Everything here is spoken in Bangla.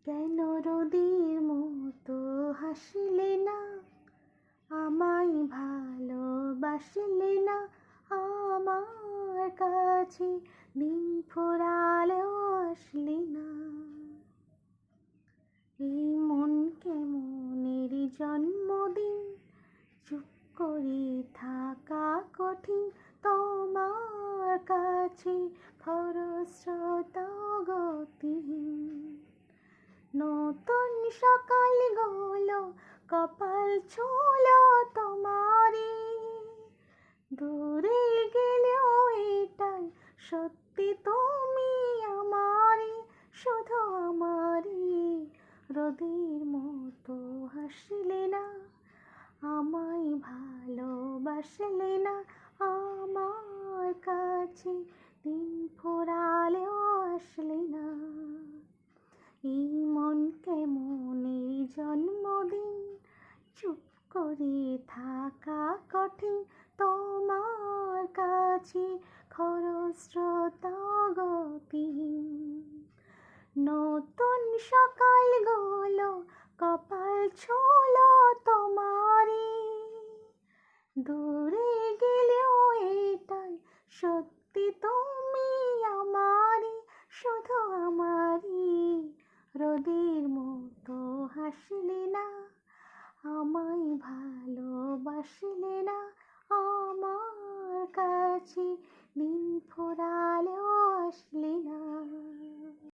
কেন রোদের মতো হাসলে না, আমায় ভালোবাসলে না, আমার কাছে দিন ফুরালেও আসলে না। এই মন কেমনের জন্মদিন, চুপ করে থাকা কঠিন, তোমার কাছে খরস্রোতা গতিহীন। নতুন সকাল গলো, কপাল ছুঁলো তোমারই, দূরে গেলেও এটাই সত্যি তুমি আমারই, শুধু আমারই। রোদের মতো হাসলে না, আমায় ভালোবাসলে না, আমার কাছে দিন ফুরালেও আসলে না। এই মন কেমনের জন্মদিন, চুপ করে থাকা কঠিন, তোমার কাছে খরস্রোতা গতিহীন। নতুন সকাল গলো, কপাল ছুঁলো তোমারই, দূরে গেলেও এটাই সত্যি তুমি আমারই, শুধু আমারই। রোদের মতো হাসলে না, আমায় ভালোবাসলে না, আমার কাছে দিন ফুরালেও আসলে না।